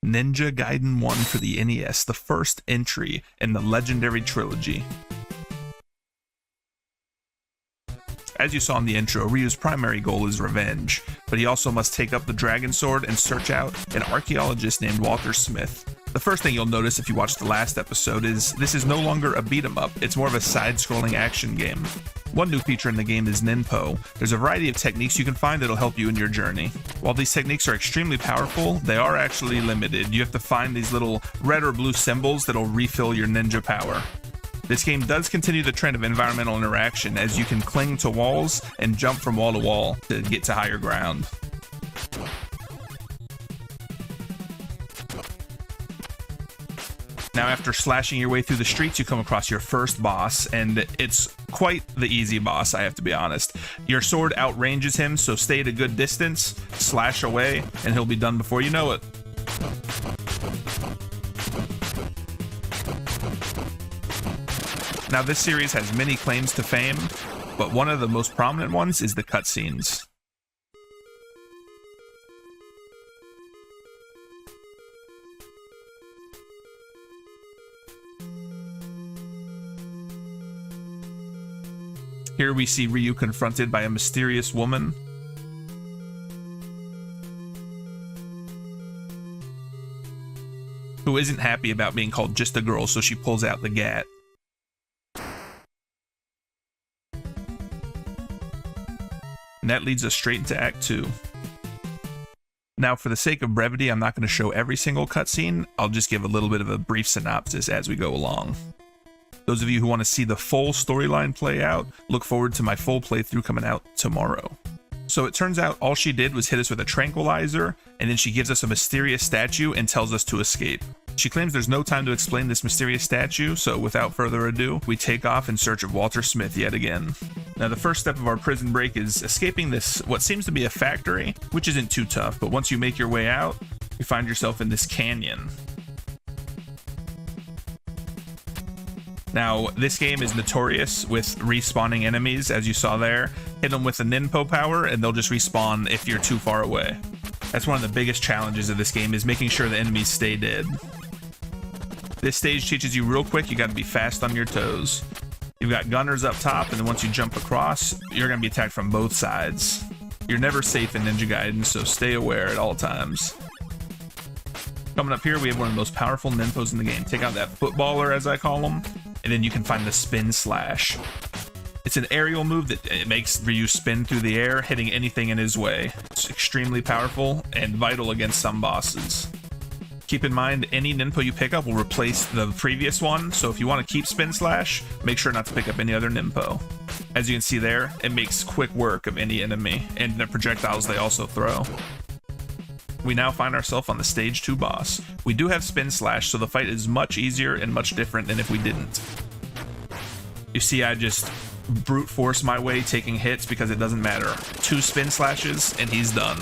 Ninja Gaiden 1 for the NES, the first entry in the legendary trilogy. As you saw in the intro, Ryu's primary goal is revenge, but he also must take up the Dragon Sword and search out an archaeologist named Walter Smith. The first thing you'll notice if you watch the last episode is this is no longer a beat-em-up, it's more of a side-scrolling action game. One new feature in the game is Ninpo. There's a variety of techniques you can find that'll help you in your journey. While these techniques are extremely powerful, they are actually limited. You have to find these little red or blue symbols that'll refill your ninja power. This game does continue the trend of environmental interaction, as you can cling to walls and jump from wall to wall to get to higher ground. Now, after slashing your way through the streets, you come across your first boss, and it's quite the easy boss, I have to be honest. Your sword outranges him, so stay at a good distance, slash away, and he'll be done before you know it. Now, this series has many claims to fame, but one of the most prominent ones is the cutscenes. Here we see Ryu confronted by a mysterious woman. Who isn't happy about being called just a girl, so she pulls out the gat. And that leads us straight into Act 2. Now, for the sake of brevity, I'm not going to show every single cutscene. I'll just give a little bit of a brief synopsis as we go along. Those of you who want to see the full storyline play out, look forward to my full playthrough coming out tomorrow. So it turns out all she did was hit us with a tranquilizer, and then she gives us a mysterious statue and tells us to escape. She claims there's no time to explain this mysterious statue, so without further ado, we take off in search of Walter Smith yet again. Now, the first step of our prison break is escaping this, what seems to be a factory, which isn't too tough, but once you make your way out, you find yourself in this canyon. Now, this game is notorious with respawning enemies, as you saw there. Hit them with the Ninpo power, and they'll just respawn if you're too far away. That's one of the biggest challenges of this game, is making sure the enemies stay dead. This stage teaches you real quick, you gotta be fast on your toes. You've got gunners up top, and then once you jump across, you're gonna be attacked from both sides. You're never safe in Ninja Gaiden, so stay aware at all times. Coming up here, we have one of the most powerful Ninpos in the game. Take out that footballer, as I call him, and then you can find the spin slash. It's an aerial move that it makes Ryu spin through the air, hitting anything in his way. It's extremely powerful and vital against some bosses. Keep in mind, any Ninpo you pick up will replace the previous one, so if you want to keep spin slash, make sure not to pick up any other Ninpo. As you can see there, it makes quick work of any enemy, and the projectiles they also throw. We now find ourselves on the stage 2 boss. We do have spin slash, so the fight is much easier and much different than if we didn't. You see, I just brute force my way taking hits because it doesn't matter. 2 spin slashes and he's done.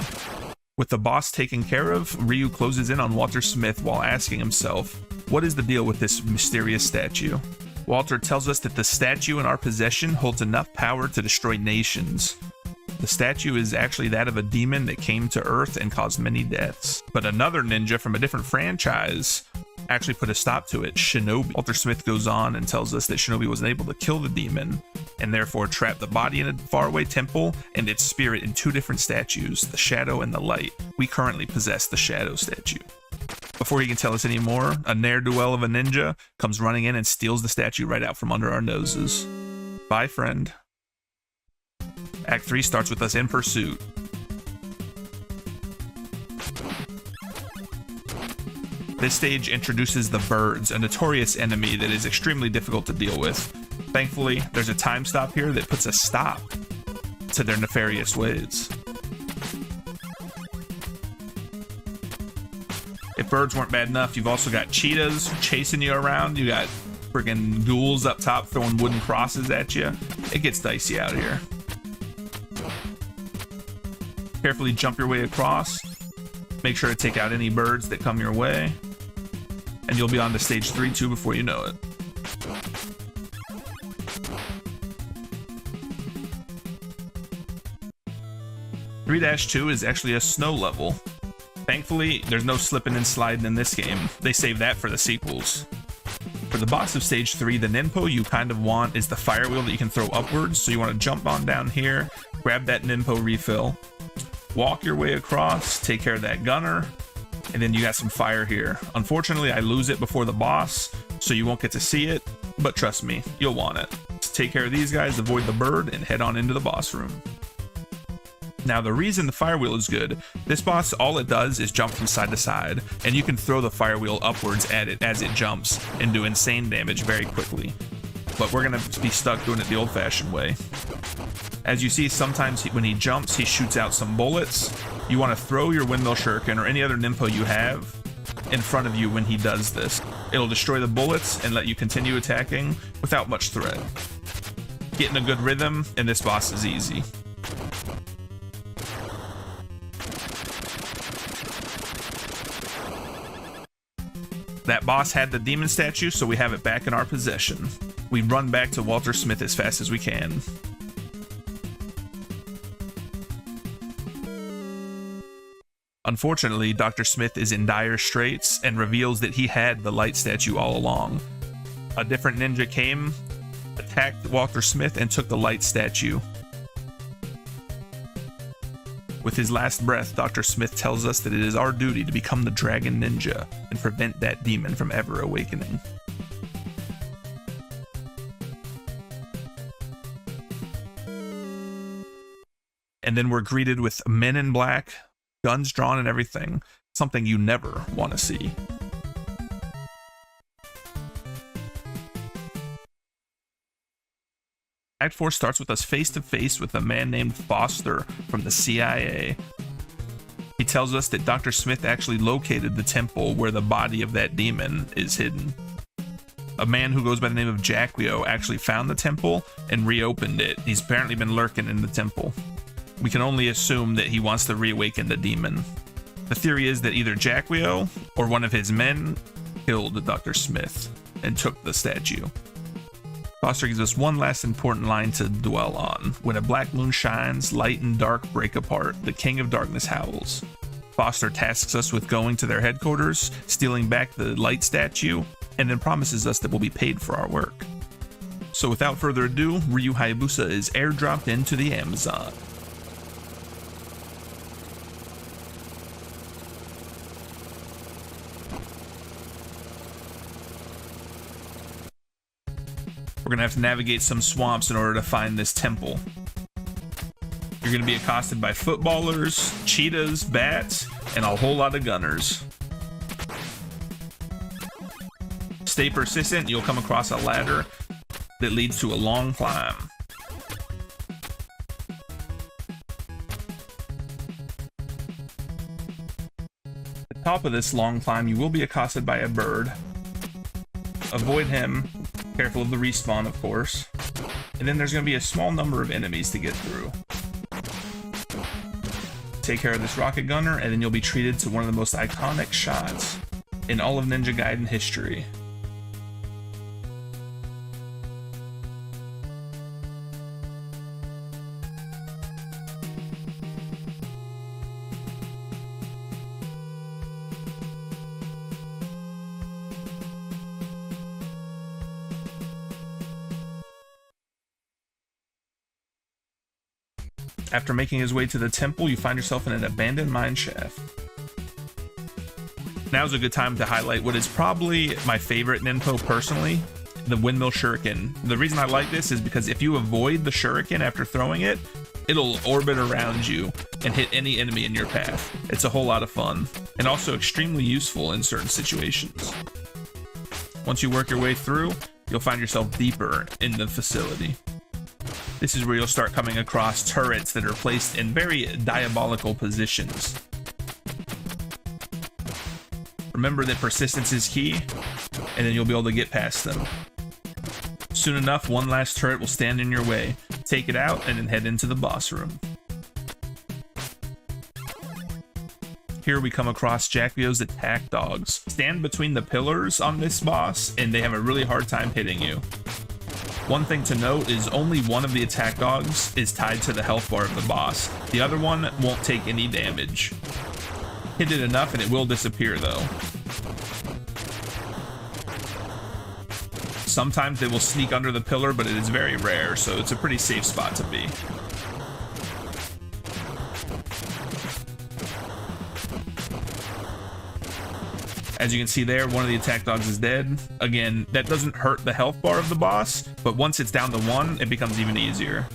With the boss taken care of, Ryu closes in on Walter Smith while asking himself, what is the deal with this mysterious statue? Walter tells us that the statue in our possession holds enough power to destroy nations. The statue is actually that of a demon that came to Earth and caused many deaths. But another ninja from a different franchise actually put a stop to it, Shinobi. Walter Smith goes on and tells us that Shinobi wasn't able to kill the demon, and therefore trapped the body in a faraway temple and its spirit in 2 different statues, the Shadow and the Light. We currently possess the Shadow statue. Before he can tell us any more, a ne'er-do-well of a ninja comes running in and steals the statue right out from under our noses. Bye, friend. Act 3 starts with us in pursuit. This stage introduces the birds, a notorious enemy that is extremely difficult to deal with. Thankfully, there's a time stop here that puts a stop to their nefarious ways. If birds weren't bad enough, you've also got cheetahs chasing you around. You got friggin' ghouls up top throwing wooden crosses at you. It gets dicey out here. Carefully jump your way across. Make sure to take out any birds that come your way. And you'll be on to stage 3-2 before you know it. 3-2 is actually a snow level. Thankfully, there's no slipping and sliding in this game. They save that for the sequels. For the boss of stage 3, the ninpo you kind of want is the fire wheel that you can throw upwards. So you want to jump on down here, grab that ninpo refill, walk your way across, take care of that gunner, and then you got some fire here. Unfortunately, I lose it before the boss, so you won't get to see it, but trust me, you'll want it. So take care of these guys, avoid the bird, and head on into the boss room. Now, the reason the fire wheel is good, this boss, all it does is jump from side to side, and you can throw the fire wheel upwards at it as it jumps and do insane damage very quickly. But we're gonna be stuck doing it the old-fashioned way. As you see, sometimes when he jumps, he shoots out some bullets. You want to throw your windmill shuriken or any other ninpo you have in front of you when he does this. It'll destroy the bullets and let you continue attacking without much threat. Getting a good rhythm in this boss is easy. That boss had the demon statue, so we have it back in our possession. We run back to Walter Smith as fast as we can. Unfortunately, Dr. Smith is in dire straits and reveals that he had the light statue all along. A different ninja came, attacked Walter Smith, and took the light statue. With his last breath, Dr. Smith tells us that it is our duty to become the Dragon Ninja and prevent that demon from ever awakening. And then we're greeted with men in black, guns drawn and everything, something you never want to see. Act 4 starts with us face to face with a man named Foster from the CIA. He tells us that Dr. Smith actually located the temple where the body of that demon is hidden. A man who goes by the name of Jacquio actually found the temple and reopened it. He's apparently been lurking in the temple. We can only assume that he wants to reawaken the demon. The theory is that either Jacquio or one of his men killed Dr. Smith and took the statue. Foster gives us one last important line to dwell on. When a black moon shines, light and dark break apart. The King of Darkness howls. Foster tasks us with going to their headquarters, stealing back the light statue, and then promises us that we'll be paid for our work. So without further ado, Ryu Hayabusa is airdropped into the Amazon. We're gonna have to navigate some swamps in order to find this temple. You're gonna be accosted by footballers, cheetahs, bats, and a whole lot of gunners. Stay persistent, you'll come across a ladder that leads to a long climb. At the top of this long climb, you will be accosted by a bird. Avoid him. Careful of the respawn, of course. And then there's going to be a small number of enemies to get through. Take care of this rocket gunner, and then you'll be treated to one of the most iconic shots in all of Ninja Gaiden history. After making his way to the temple, you find yourself in an abandoned mine shaft. Now's a good time to highlight what is probably my favorite ninpo personally, the windmill shuriken. The reason I like this is because if you avoid the shuriken after throwing it, it'll orbit around you and hit any enemy in your path. It's a whole lot of fun, and also extremely useful in certain situations. Once you work your way through, you'll find yourself deeper in the facility. This is where you'll start coming across turrets that are placed in very diabolical positions. Remember that persistence is key, and then you'll be able to get past them. Soon enough, one last turret will stand in your way. Take it out, and then head into the boss room. Here we come across Jacquio's attack dogs. Stand between the pillars on this boss, and they have a really hard time hitting you. One thing to note is only one of the attack dogs is tied to the health bar of the boss. The other one won't take any damage. Hit it enough and it will disappear though. Sometimes they will sneak under the pillar, but it is very rare, so it's a pretty safe spot to be. As you can see there, one of the attack dogs is dead. Again, that doesn't hurt the health bar of the boss, but once it's down to 1, it becomes even easier.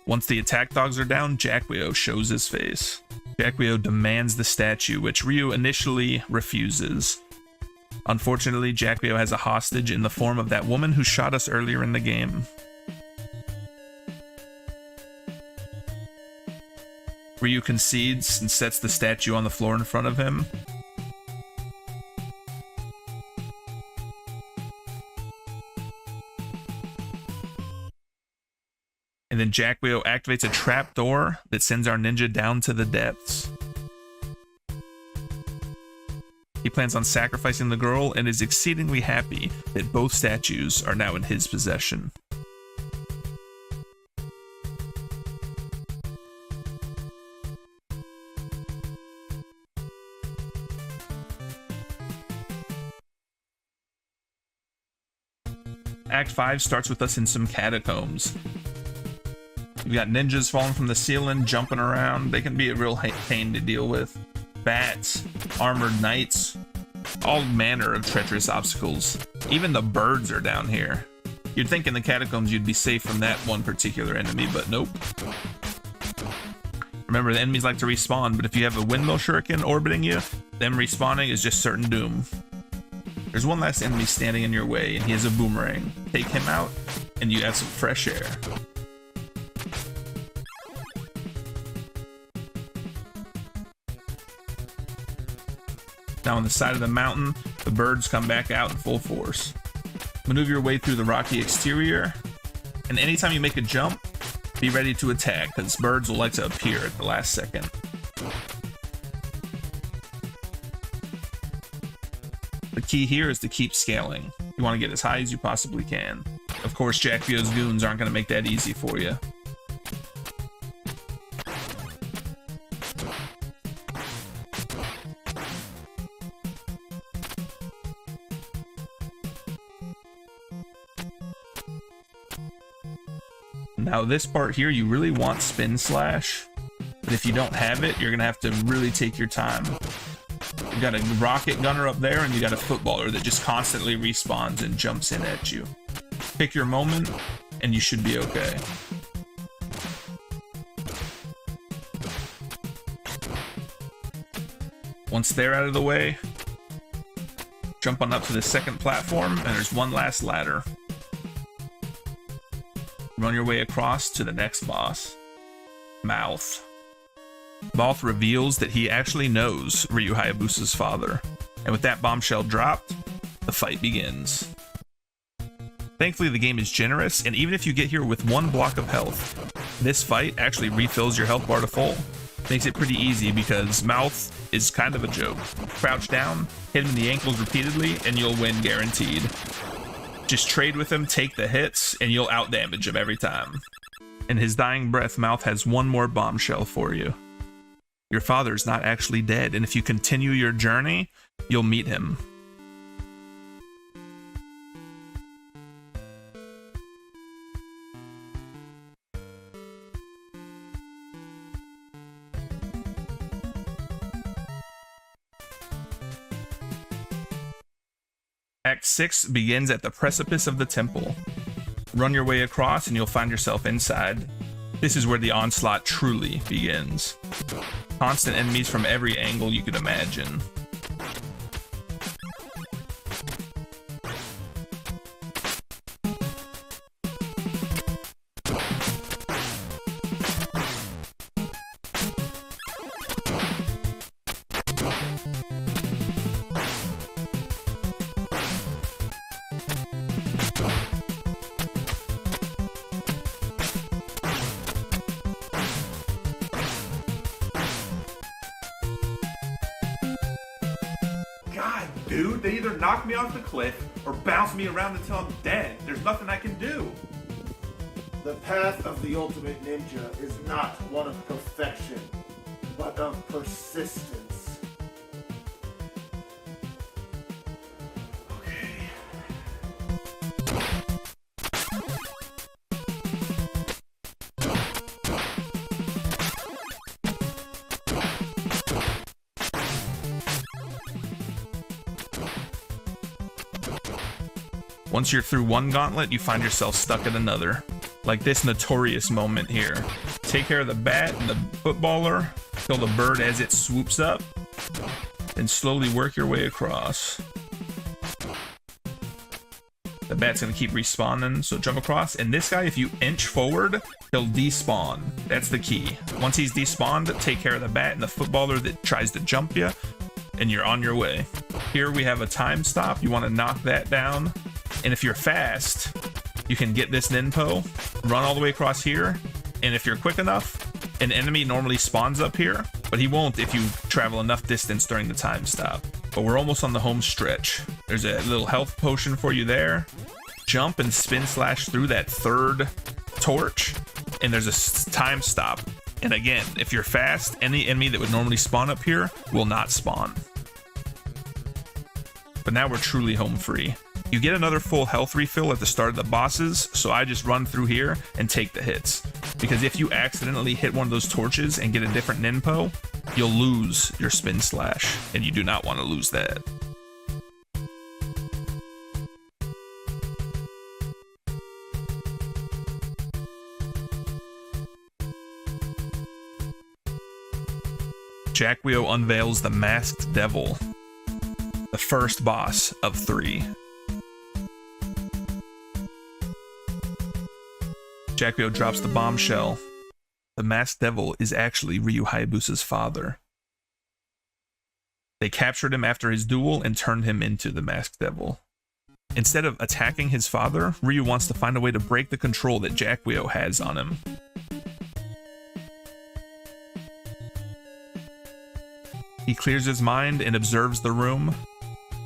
Once the attack dogs are down, Jacquio shows his face. Jacquio demands the statue, which Ryu initially refuses. Unfortunately, Jacquio has a hostage in the form of that woman who shot us earlier in the game. Ryu concedes and sets the statue on the floor in front of him. And then Jacquio activates a trapdoor that sends our ninja down to the depths. He plans on sacrificing the girl and is exceedingly happy that both statues are now in his possession. Act 5 starts with us in some catacombs. We've got ninjas falling from the ceiling, jumping around. They can be a real pain to deal with. Bats, armored knights, all manner of treacherous obstacles. Even the birds are down here. You'd think in the catacombs you'd be safe from that one particular enemy, but nope. Remember, the enemies like to respawn, but if you have a windmill shuriken orbiting you, them respawning is just certain doom. There's one last enemy standing in your way, and he has a boomerang. Take him out, and you have some fresh air. Now on the side of the mountain, the birds come back out in full force. Maneuver your way through the rocky exterior, and anytime you make a jump, be ready to attack, because birds will like to appear at the last second. The key here is to keep scaling. You want to get as high as you possibly can. Of course, Jacquio's goons aren't going to make that easy for you. Now this part here, you really want spin slash, but if you don't have it, you're gonna have to really take your time. You got a rocket gunner up there, and you got a footballer that just constantly respawns and jumps in at you. Pick your moment, and you should be okay. Once they're out of the way, jump on up to the second platform, and there's one last ladder. Run your way across to the next boss, Mouth. Mouth reveals that he actually knows Ryu Hayabusa's father, and with that bombshell dropped, the fight begins. Thankfully, the game is generous, and even if you get here with one block of health, this fight actually refills your health bar to full. Makes it pretty easy because Mouth is kind of a joke. Crouch down, hit him in the ankles repeatedly, and you'll win guaranteed. Just trade with him, take the hits, and you'll outdamage him every time. In his dying breath, Mouth has one more bombshell for you. Your father's not actually dead, and if you continue your journey, you'll meet him. Act 6 begins at the precipice of the temple. Run your way across and you'll find yourself inside. This is where the onslaught truly begins. Constant enemies from every angle you could imagine. god, dude. They either knock me off the cliff or bounce me around until I'm dead. There's nothing I can do. The path of the ultimate ninja is not one of perfection, but of persistence. Okay. Once you're through one gauntlet, you find yourself stuck at another. Like this notorious moment here. Take care of the bat and the footballer, kill the bird as it swoops up, and slowly work your way across. The bat's gonna keep respawning, so jump across. And this guy, if you inch forward, he'll despawn. That's the key. Once he's despawned, take care of the bat and the footballer that tries to jump you, and you're on your way. Here we have a time stop. You want to knock that down. And if you're fast, you can get this ninpo, run all the way across here, and if you're quick enough, an enemy normally spawns up here, but he won't if you travel enough distance during the time stop. But we're almost on the home stretch. There's a little health potion for you there. Jump and spin slash through that third torch, and there's a time stop. And again, if you're fast, any enemy that would normally spawn up here will not spawn. But now we're truly home free. You get another full health refill at the start of the bosses, so I just run through here and take the hits. Because if you accidentally hit one of those torches and get a different ninpo, you'll lose your spin slash, and you do not want to lose that. Jacquio unveils the Masked Devil, the first boss of 3. Jacquio drops the bombshell. The Masked Devil is actually Ryu Hayabusa's father. They captured him after his duel and turned him into the Masked Devil. Instead of attacking his father, Ryu wants to find a way to break the control that Jacquio has on him. He clears his mind and observes the room,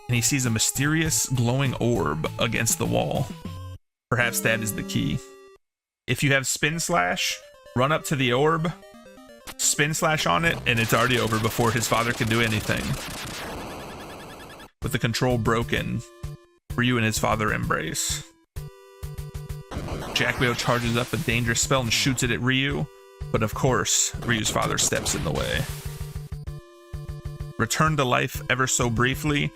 and he sees a mysterious glowing orb against the wall. Perhaps that is the key. If you have spin slash, run up to the orb, spin slash on it, and it's already over before his father can do anything. With the control broken, Ryu and his father embrace. Jacquio charges up a dangerous spell and shoots it at Ryu, but of course, Ryu's father steps in the way. Returned to life ever so briefly,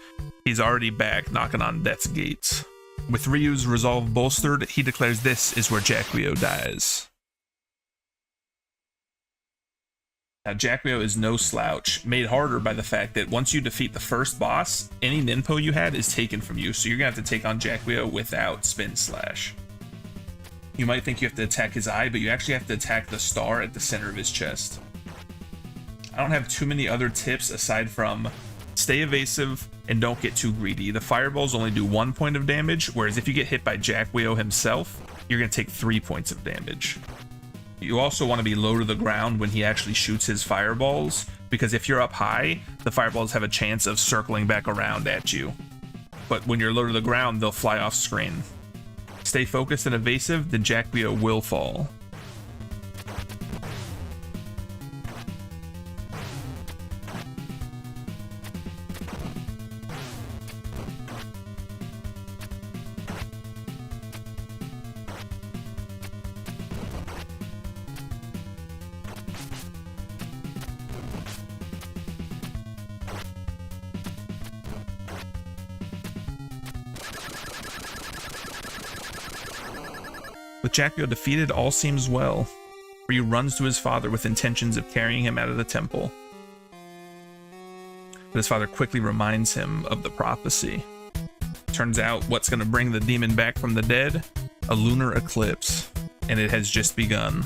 he's already back knocking on death's gates. With Ryu's resolve bolstered, he declares this is where Jacquio dies. Now, Jacquio is no slouch, made harder by the fact that once you defeat the first boss, any ninpo you had is taken from you, so you're gonna have to take on Jacquio without spin slash. You might think you have to attack his eye, but you actually have to attack the star at the center of his chest. I don't have too many other tips aside from stay evasive and don't get too greedy. The fireballs only do 1 point of damage, whereas if you get hit by Jacquio himself, you're going to take 3 points of damage. You also want to be low to the ground when he actually shoots his fireballs, because if you're up high, the fireballs have a chance of circling back around at you. But when you're low to the ground, they'll fly off screen. Stay focused and evasive, then Jacquio will fall. With Jacquio defeated, all seems well. Ryu runs to his father with intentions of carrying him out of the temple. But his father quickly reminds him of the prophecy. Turns out what's going to bring the demon back from the dead? A lunar eclipse. And it has just begun.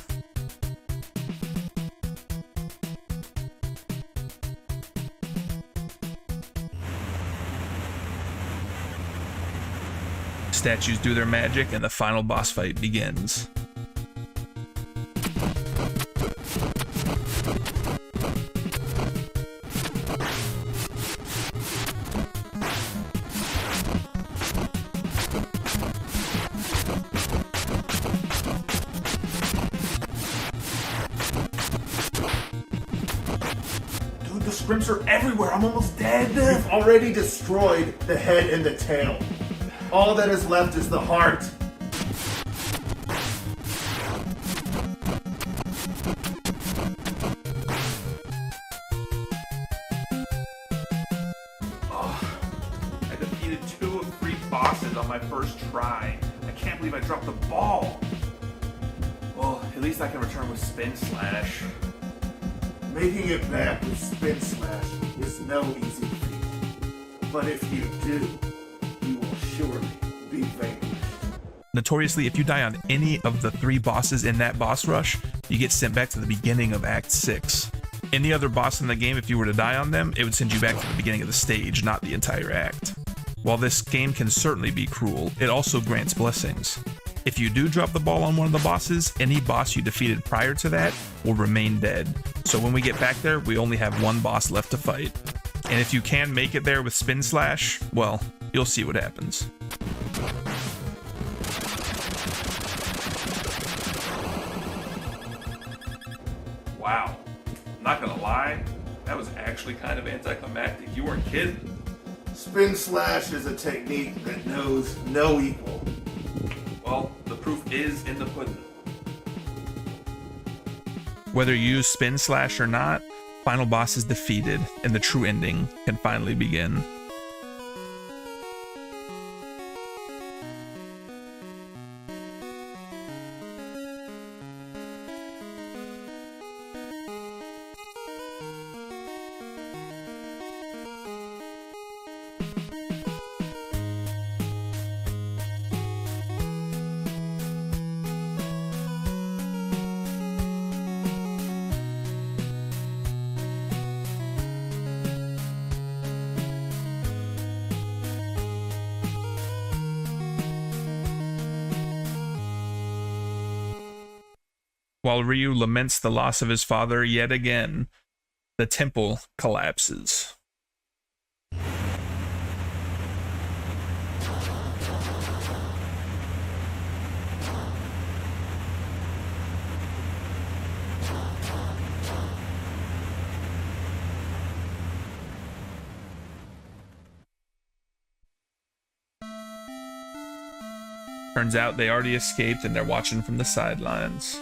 Statues do their magic, and the final boss fight begins. Scrimps are everywhere. I'm almost dead. You've already destroyed the head and the tail. All that is left is the heart. I defeated 2 of 3 bosses on my first try. I can't believe I dropped the ball. Well, at least I can return with Spin Slash. Making it back with Spin Slash is no easy feat. But if you do, you will surely be vanquished. Notoriously, if you die on any of the 3 bosses in that boss rush, you get sent back to the beginning of Act 6. Any other boss in the game, if you were to die on them, it would send you back to the beginning of the stage, not the entire act. While this game can certainly be cruel, it also grants blessings. If you do drop the ball on one of the bosses, any boss you defeated prior to that will remain dead. So when we get back there, we only have 1 boss left to fight. And if you can make it there with Spin Slash, well, you'll see what happens. Wow. Not gonna lie, that was actually kind of anticlimactic. You weren't kidding. Spin Slash is a technique that knows no equal. Well, the proof is in the pudding. Whether you use Spin Slash or not, final boss is defeated, and the true ending can finally begin. While Ryu laments the loss of his father yet again, the temple collapses. Turns out they already escaped and they're watching from the sidelines.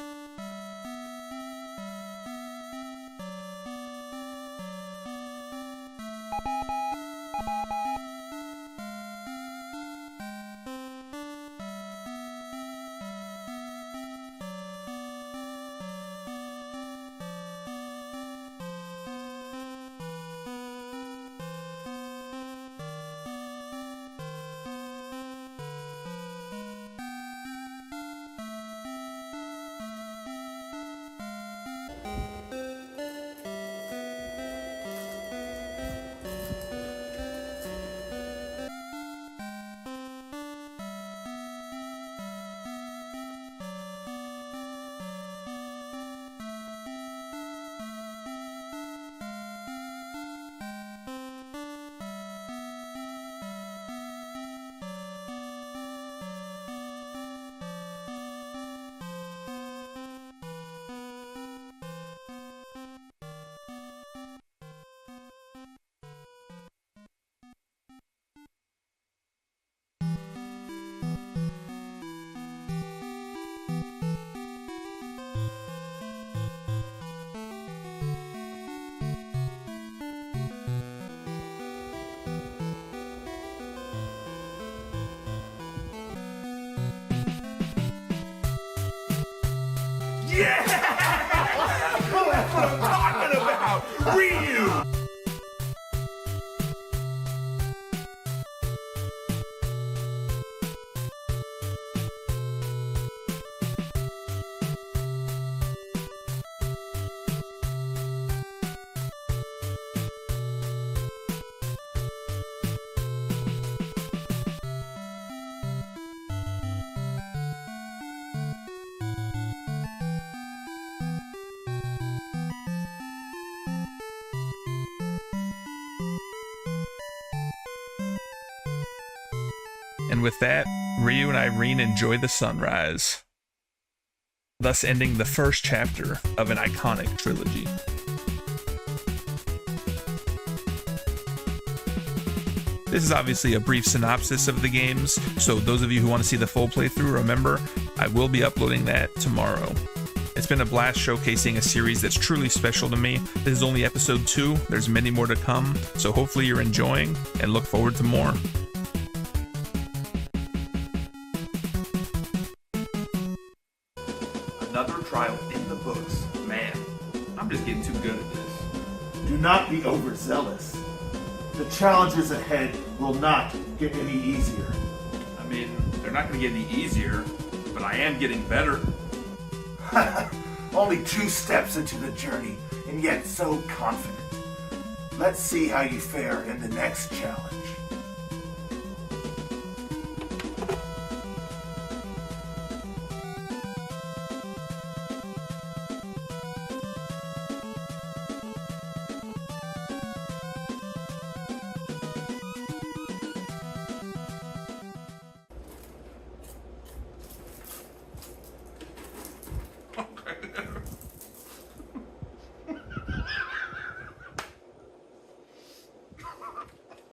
Yeah! That's what I'm talking about! Ryu! And with that, Ryu and Irene enjoy the sunrise, thus ending the first chapter of an iconic trilogy. This is obviously a brief synopsis of the games, so those of you who want to see the full playthrough, remember, I will be uploading that tomorrow. It's been a blast showcasing a series that's truly special to me. This is only episode 2, there's many more to come, so hopefully you're enjoying, and look forward to more. Another trial in the books. Man, I'm just getting too good at this. Do not be overzealous. The challenges ahead will not get any easier. I mean, they're not going to get any easier, but I am getting better. Only 2 steps into the journey, and yet so confident. Let's see how you fare in the next challenge.